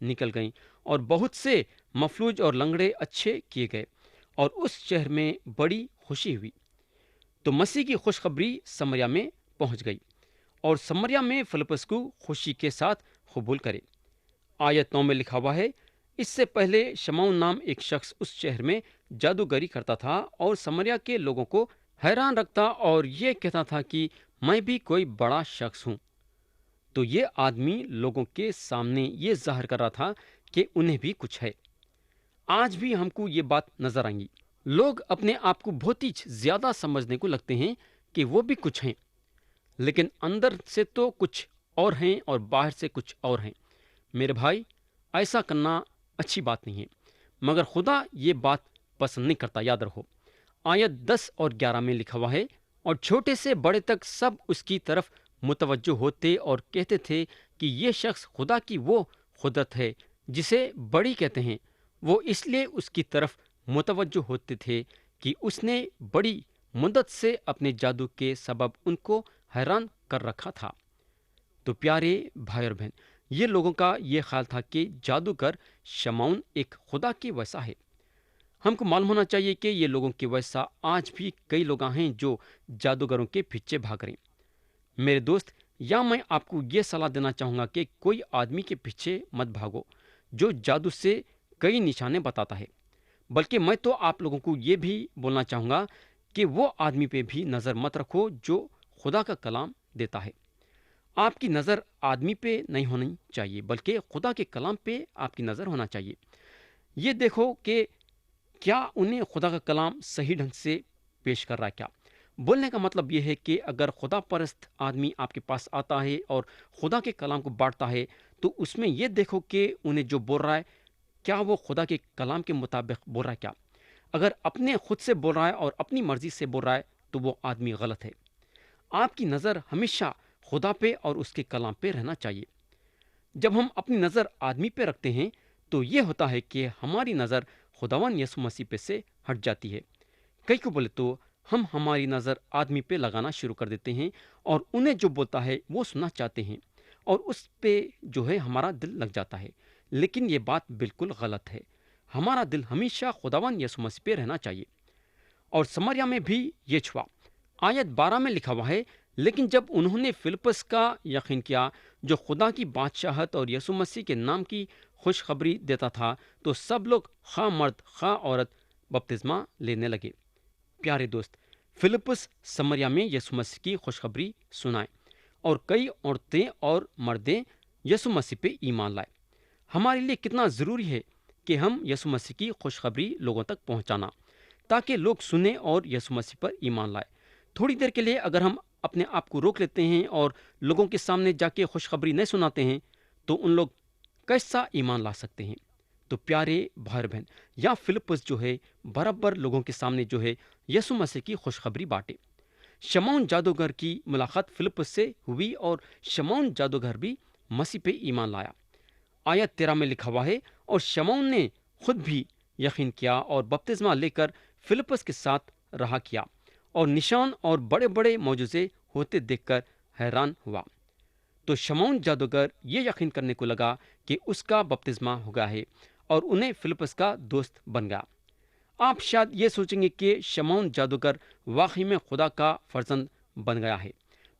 نکل گئیں اور بہت سے مفلوج اور لنگڑے اچھے کیے گئے اور اس شہر میں بڑی خوشی ہوئی۔ تو مسیح کی خوشخبری سمریا میں پہنچ گئی اور سمریا میں فلپس کو خوشی کے ساتھ قبول کرے۔ آیت 9 میں لکھا ہوا ہے، اس سے پہلے شمعون نام ایک شخص اس شہر میں جادوگری کرتا تھا اور سمریا کے لوگوں کو حیران رکھتا اور یہ کہتا تھا کہ میں بھی کوئی بڑا شخص ہوں۔ تو یہ آدمی لوگوں کے سامنے یہ ظاہر کر رہا تھا کہ انہیں بھی کچھ ہے۔ آج بھی ہم کو یہ بات نظر آئیں گی، لوگ اپنے آپ کو بہت ہی زیادہ سمجھنے کو لگتے ہیں کہ وہ بھی کچھ ہیں، لیکن اندر سے تو کچھ اور ہیں اور باہر سے کچھ اور ہیں۔ میرے بھائی، ایسا کرنا اچھی بات نہیں ہے، مگر خدا یہ بات پسند نہیں کرتا، یاد رکھو۔ آیت 10 اور 11 میں لکھا ہوا ہے، اور چھوٹے سے بڑے تک سب اس کی طرف متوجہ ہوتے اور کہتے تھے کہ یہ شخص خدا کی وہ قدرت ہے جسے بڑی کہتے ہیں۔ وہ اس لیے اس کی طرف متوجہ ہوتے تھے کہ اس نے بڑی مدت سے اپنے جادو کے سبب ان کو حیران کر رکھا تھا۔ تو پیارے بھائی اور بہن، یہ لوگوں کا یہ خیال تھا کہ جادوگر شمعون ایک خدا کی ویسا ہے۔ ہم کو معلوم ہونا چاہیے کہ یہ لوگوں کے ویسا آج بھی کئی لوگ ہیں جو جادوگروں کے پیچھے بھاگ رہے ہیں۔ میرے دوست، یا میں آپ کو یہ صلاح دینا چاہوں گا کہ کوئی آدمی کے پیچھے مت بھاگو جو جادو سے کئی نشانے بتاتا ہے، بلکہ میں تو آپ لوگوں کو یہ بھی بولنا چاہوں گا کہ وہ آدمی پہ بھی نظر مت رکھو جو خدا کا کلام دیتا ہے۔ آپ کی نظر آدمی پہ نہیں ہونی چاہیے، بلکہ خدا کے کلام پہ آپ کی نظر ہونا چاہیے۔ یہ دیکھو کہ کیا انہیں خدا کا کلام صحیح ڈھنگ سے پیش کر رہا ہے کیا۔ بولنے کا مطلب یہ ہے کہ اگر خدا پرست آدمی آپ کے پاس آتا ہے اور خدا کے کلام کو بانٹتا ہے تو اس میں یہ دیکھو کہ انہیں جو بول رہا ہے کیا وہ خدا کے کلام کے مطابق بول رہا ہے کیا۔ اگر اپنے خود سے بول رہا ہے اور اپنی مرضی سے بول رہا ہے تو وہ آدمی غلط ہے۔ آپ کی نظر ہمیشہ خدا پہ اور اس کے کلام پہ رہنا چاہیے۔ جب ہم اپنی نظر آدمی پہ رکھتے ہیں تو یہ ہوتا ہے کہ ہماری نظر خداوند یسوع مسیح پہ سے ہٹ جاتی ہے۔ کئی کو بولے تو ہم ہماری نظر آدمی پہ لگانا شروع کر دیتے ہیں اور انہیں جو بولتا ہے وہ سننا چاہتے ہیں اور اس پہ جو ہے ہمارا دل لگ جاتا ہے، لیکن یہ بات بالکل غلط ہے۔ ہمارا دل ہمیشہ خداوند یسوع مسیح پہ رہنا چاہیے۔ اور سمریا میں بھی یہ چھوا۔ آیت 12 میں لکھا ہوا ہے، لیکن جب انہوں نے فلپس کا یقین کیا جو خدا کی بادشاہت اور یسوع مسیح کے نام کی خوشخبری دیتا تھا، تو سب لوگ خواہ مرد خواہ عورت بپتسمہ لینے لگے۔ پیارے دوست، فلپس سمریا میں یسوع مسیح کی خوشخبری سنائے اور کئی عورتیں اور مردیں یسوع مسیح پہ ایمان لائے۔ ہمارے لیے کتنا ضروری ہے کہ ہم یسوع مسیح کی خوشخبری لوگوں تک پہنچانا، تاکہ لوگ سنیں اور یسوع مسیح پر ایمان لائے۔ تھوڑی دیر کے لیے اگر ہم اپنے آپ کو روک لیتے ہیں اور لوگوں کے سامنے جا کے خوشخبری نہیں سناتے ہیں تو ان لوگ کیسا ایمان لا سکتے ہیں؟ تو پیارے بھائی بہن، یا فلپس جو ہے برابر لوگوں کے سامنے جو ہے یسوع مسیح کی خوشخبری بانٹے۔ شمعون جادوگر کی ملاقات فلپس سے ہوئی اور شمعون جادوگر بھی مسیح پہ ایمان لایا۔ آیت 13 میں لکھا ہوا ہے، اور شمعون نے خود بھی یقین کیا اور بپتسمہ لے کر فلپس کے ساتھ رہا کیا اور نشان اور بڑے بڑے معجزے ہوتے دیکھ کر حیران ہوا۔ تو شمعون جادوگر یہ یقین کرنے کو لگا کہ اس کا بپتسمہ ہو گیا ہے اور انہیں فلپس کا دوست بن گیا۔ آپ شاید یہ سوچیں گے کہ شمعون جادوگر واقعی میں خدا کا فرزند بن گیا ہے،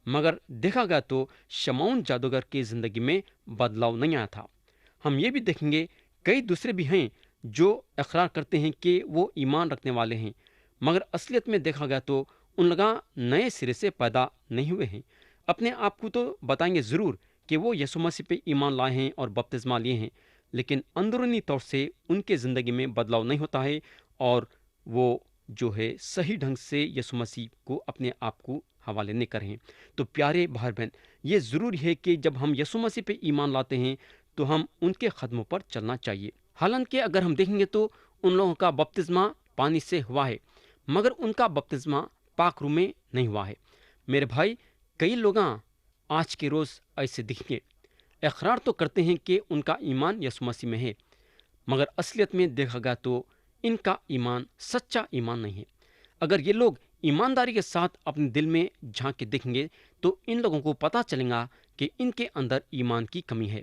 مگر دیکھا گیا تو شمعون جادوگر کی زندگی میں بدلاؤ نہیں آیا تھا۔ ہم یہ بھی دیکھیں گے کئی دوسرے بھی ہیں جو اقرار کرتے ہیں کہ وہ ایمان رکھنے والے ہیں، مگر اصلیت میں دیکھا گیا تو ان لوگ نئے سرے سے پیدا نہیں ہوئے ہیں۔ اپنے آپ کو تو بتائیں گے ضرور کہ وہ یسوع مسیح پہ ایمان لائے ہیں اور بپتسمہ لیے ہیں، لیکن اندرونی طور سے ان کے زندگی میں بدلاؤ نہیں ہوتا ہے اور وہ جو ہے صحیح ڈھنگ سے یسوع مسیح کو اپنے آپ کو حوالے نہیں کر رہے ہیں۔ تو پیارے بھائی بہن، یہ ضروری ہے کہ جب ہم یسوع مسیح پہ ایمان لاتے ہیں تو ہم ان کے قدموں پر چلنا چاہیے۔ حالانکہ اگر ہم دیکھیں گے تو ان لوگوں کا بپتسمہ پانی سے ہوا ہے، مگر ان کا بپتسمہ پاک روح میں نہیں ہوا ہے۔ میرے بھائی، کئی لوگ آج کے روز ایسے دکھیں گے، اقرار تو کرتے ہیں کہ ان کا ایمان یسوع مسیح میں ہے، مگر اصلیت میں دیکھا گیا تو ان کا ایمان سچا ایمان نہیں ہے۔ اگر یہ لوگ ایمانداری کے ساتھ اپنے دل میں جھانک کے دیکھیں گے تو ان لوگوں کو پتہ چلے گا کہ ان کے اندر ایمان کی کمی ہے۔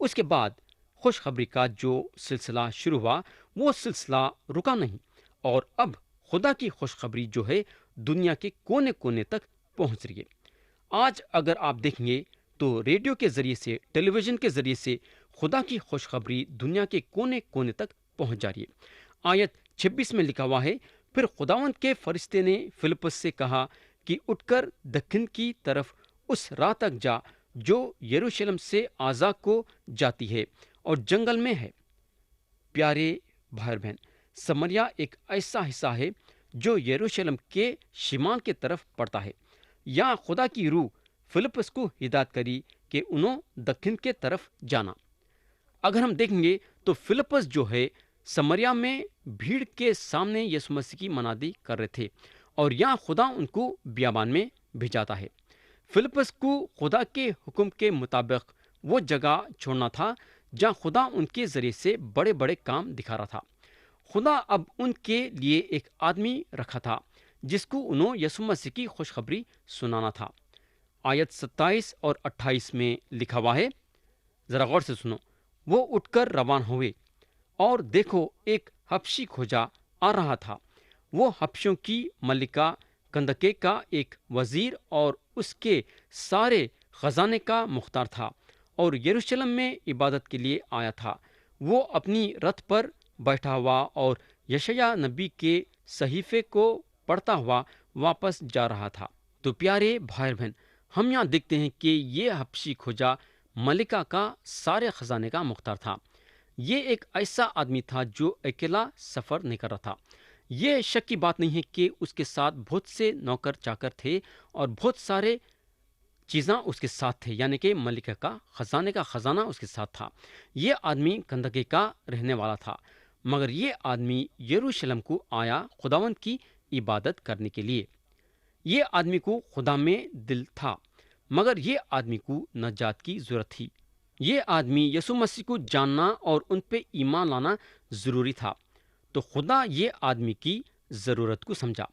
اس کے بعد خوشخبری کا جو سلسلہ شروع ہوا وہ سلسلہ رکا نہیں، اور اب خدا کی خوشخبری جو ہے دنیا کے کونے کونے تک پہنچ رہی ہے۔ آج اگر آپ دیکھیں گے تو ریڈیو کے ذریعے سے، ٹیلی ویژن کے ذریعے سے خدا کی خوشخبری دنیا کے کونے کونے تک پہنچ جا رہی ہے۔ آیت 26 میں لکھا ہوا ہے، پھر خداوند کے فرشتے نے فلپس سے کہا کہ اٹھ کر دکن کی طرف اس راہ تک جا جو یروشلم سے آزا کو جاتی ہے اور جنگل میں ہے۔ پیارے بھائی اور بہن، سمریا ایک ایسا حصہ ہے جو یروشلم کے شمال کی طرف پڑتا ہے۔ یہاں خدا کی روح فلپس کو ہدایت کری کہ انہوں دکن کے طرف جانا۔ اگر ہم دیکھیں گے تو فلپس جو ہے سمریا میں بھیڑ کے سامنے یسوع مسیح کی منادی کر رہے تھے، اور یہاں خدا ان کو بیابان میں بھیجاتا ہے۔ فلپس کو خدا کے حکم کے مطابق وہ جگہ چھوڑنا تھا جہاں خدا ان کے ذریعے سے بڑے بڑے کام دکھا رہا تھا۔ خدا اب ان کے لیے ایک آدمی رکھا تھا جس کو انہوں یسوع مسیح کی خوشخبری سنانا تھا۔ آیت 27 اور 28 میں لکھا ہوا ہے، ذرا غور سے سنو۔ وہ اٹھ کر روان ہوئے، اور دیکھو ایک حبشی کھوجا آ رہا تھا۔ وہ حبشوں کی ملکہ کندکے کا ایک وزیر اور اس کے سارے خزانے کا مختار تھا، اور یروشلم میں عبادت کے لیے آیا تھا۔ وہ اپنی رتھ پر بیٹھا ہوا اور یشیاہ نبی کے صحیفے کو پڑھتا ہوا واپس جا رہا تھا۔ تو پیارے بھائی بہن، ہم یہاں دیکھتے ہیں کہ یہ حبشی کھوجا ملکہ کا سارے خزانے کا مختار تھا۔ یہ ایک ایسا آدمی تھا جو اکیلا سفر نہیں کر رہا تھا۔ یہ شک کی بات نہیں ہے کہ اس کے ساتھ بہت سے نوکر چاکر تھے اور بہت سارے چیزاں اس کے ساتھ تھے، یعنی کہ ملکہ کا خزانہ اس کے ساتھ تھا۔ یہ آدمی کندکے کا رہنے والا تھا، مگر یہ آدمی یروشلم کو آیا خداوند کی عبادت کرنے کے لیے۔ یہ آدمی کو خدا میں دل تھا، مگر یہ آدمی کو نجات کی ضرورت تھی۔ یہ آدمی یسوع مسیح کو جاننا اور ان پہ ایمان لانا ضروری تھا۔ تو خدا یہ آدمی کی ضرورت کو سمجھا۔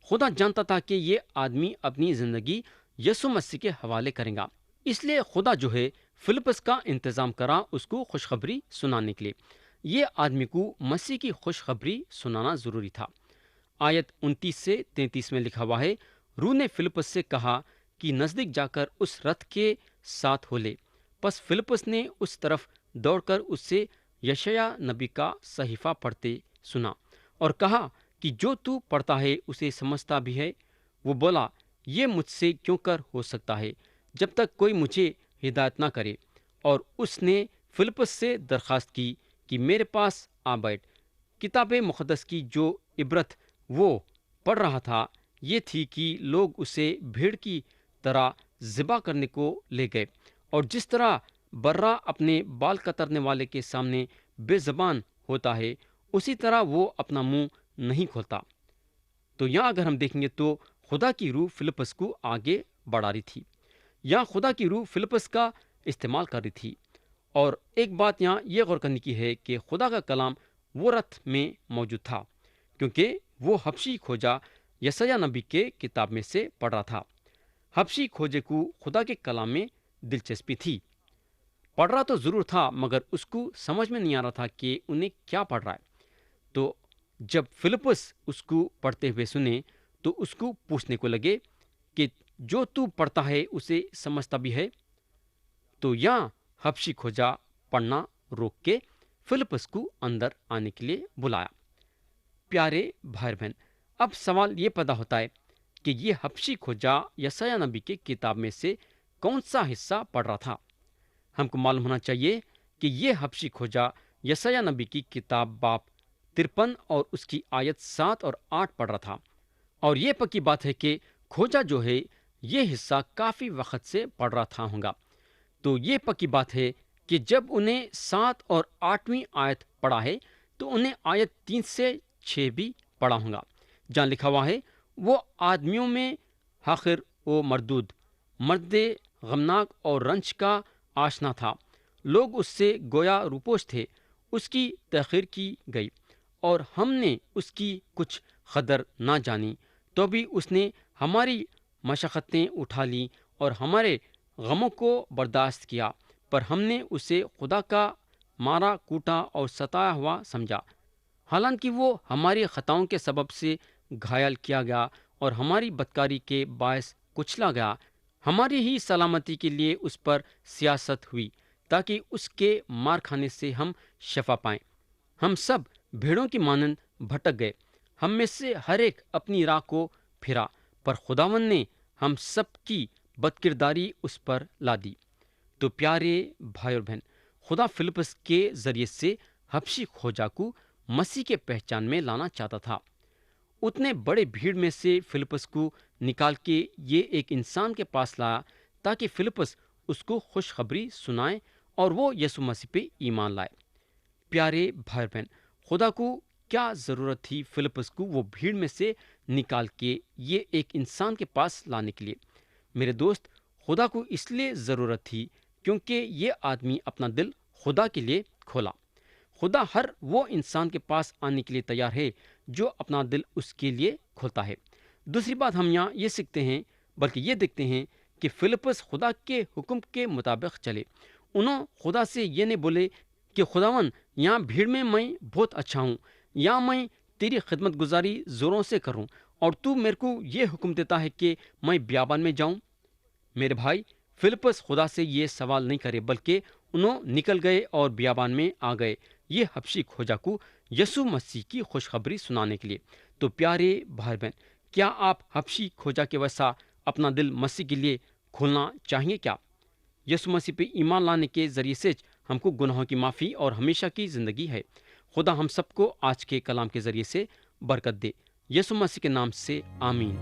خدا جانتا تھا کہ یہ آدمی اپنی زندگی یسوع مسیح کے حوالے کرے گا، اس لیے خدا جو ہے فلپس کا انتظام کرا اس کو خوشخبری سنانے کے لیے۔ یہ آدمی کو مسیح کی خوشخبری سنانا ضروری تھا۔ آیت 29 سے 33 میں لکھا ہوا ہے، روح نے فلپس سے کہا کہ نزدیک جا کر اس رتھ کے ساتھ ہو لے۔ پس فلپس نے اس طرف دوڑ کر اس سے یشیاہ نبی کا صحیفہ پڑھتے سنا اور کہا کہ جو تو پڑھتا ہے اسے سمجھتا بھی ہے؟ وہ بولا، یہ مجھ سے کیوں کر ہو سکتا ہے جب تک کوئی مجھے ہدایت نہ کرے؟ اور اس نے فلپس سے درخواست کی کہ میرے پاس آ بیٹھ۔ کتاب مقدس کی جو عبرت وہ پڑھ رہا تھا یہ تھی کہ لوگ اسے بھیڑ کی طرح ذبح کرنے کو لے گئے، اور جس طرح برا اپنے بال کترنے والے کے سامنے بے زبان ہوتا ہے اسی طرح وہ اپنا منہ نہیں کھولتا۔ تو یہاں اگر ہم دیکھیں گے تو خدا کی روح فلپس کو آگے بڑھا رہی تھی۔ یہاں خدا کی روح فلپس کا استعمال کر رہی تھی۔ اور ایک بات یہاں یہ غور کرنے کی ہے کہ خدا کا کلام وہ رتھ میں موجود تھا، کیونکہ وہ حبشی کھوجا یسیاہ نبی کے کتاب میں سے پڑھ رہا تھا۔ حبشی کھوجے کو خدا کے کلام میں دلچسپی تھی، پڑھ رہا تو ضرور تھا مگر اس کو سمجھ میں نہیں آ رہا تھا کہ انہیں کیا پڑھ رہا ہے۔ تو جب فلپس اس کو پڑھتے ہوئے سنے تو اس کو پوچھنے کو لگے کہ جو تو پڑھتا ہے اسے سمجھتا بھی ہے؟ تو یہاں حبشی کھوجا پڑھنا روک کے فلپس کو اندر آنے کے لیے بلایا۔ پیارے بھائی بہن، اب سوال یہ پیدا ہوتا ہے کہ یہ حبشی کھوجا یسیاہ نبی کے کتاب میں سے کون سا حصہ پڑھ رہا تھا؟ ہم کو معلوم ہونا چاہیے کہ یہ حبشی کھوجا یسیاہ نبی کی کتاب باب 53 اور اس کی آیت 7 اور 8 پڑھ رہا تھا، اور یہ پکی بات ہے کہ کھوجا جو ہے یہ حصہ کافی وقت سے پڑھ رہا تھا ہوگا۔ تو یہ پکی بات ہے کہ جب انہیں 7 اور 8ویں آیت پڑھا ہے تو انہیں آیت 3 سے 6 بھی پڑھا ہوگا، جہاں لکھا ہوا ہے، وہ آدمیوں میں حاقر و مردود، مرد غمناک اور رنج کا آشنا تھا۔ لوگ اس سے گویا روپوش تھے، اس کی تحقیر کی گئی، اور ہم نے اس کی کچھ قدر نہ جانی، تو بھی اس نے ہماری مشقتیں اٹھا لیں اور ہمارے غموں کو برداشت کیا۔ پر ہم نے اسے خدا کا مارا کوٹا اور ستایا ہوا سمجھا، حالانکہ وہ ہماری خطاؤں کے سبب سے گھائل کیا گیا اور ہماری بدکاری کے باعث کچلا گیا۔ ہماری ہی سلامتی کے لیے اس پر سیاست ہوئی تاکہ اس کے مار کھانے سے ہم شفا پائیں۔ ہم سب بھیڑوں کی مانند بھٹک گئے، ہم میں سے ہر ایک اپنی راہ کو پھرا، پر خداوند نے ہم سب کی بدکرداری اس پر لا دی۔ تو پیارے بھائی اور بہن، خدا فلپس کے ذریعے سے حبشی کھوجا کو مسیح کے پہچان میں لانا چاہتا تھا۔ اتنے بڑے بھیڑ میں سے فلپس کو نکال کے یہ ایک انسان کے پاس لایا تاکہ فلپس اس کو خوشخبری سنائے اور وہ یسوع مسیح پہ ایمان لائے۔ پیارے بھائی بہن، خدا کو کیا ضرورت تھی فلپس کو وہ بھیڑ میں سے نکال کے یہ ایک انسان کے پاس لانے کے لیے؟ میرے دوست، خدا کو اس لیے ضرورت تھی کیونکہ یہ آدمی اپنا دل خدا کے لیے کھولا۔ خدا ہر وہ انسان کے پاس آنے کے لیے تیار ہے جو اپنا دل اس کے لیے کھولتا ہے۔ دوسری بات ہم یہاں یہ سیکھتے ہیں، بلکہ یہ دیکھتے ہیں کہ فلپس خدا کے حکم کے مطابق چلے۔ انہوں خدا سے یہ نہیں بولے کہ خداون، یہاں بھیڑ میں بہت اچھا ہوں، یا میں تیری خدمت گزاری زوروں سے کروں اور تو میرے کو یہ حکم دیتا ہے کہ میں بیابان میں جاؤں۔ میرے بھائی، فلپس خدا سے یہ سوال نہیں کرے، بلکہ انہوں نکل گئے اور بیابان میں آ گئے یہ حبشی کھوجا کو یسوع مسیح کی خوشخبری سنانے کے لیے۔ تو پیارے بھائی بہن، کیا آپ حبشی کھوجا کے ویسا اپنا دل مسیح کے لیے کھولنا چاہیں گے کیا؟ یسوع مسیح پہ ایمان لانے کے ذریعے سے ہم کو گناہوں کی معافی اور ہمیشہ کی زندگی ہے۔ خدا ہم سب کو آج کے کلام کے ذریعے سے برکت دے۔ یسوع مسیح کے نام سے آمین۔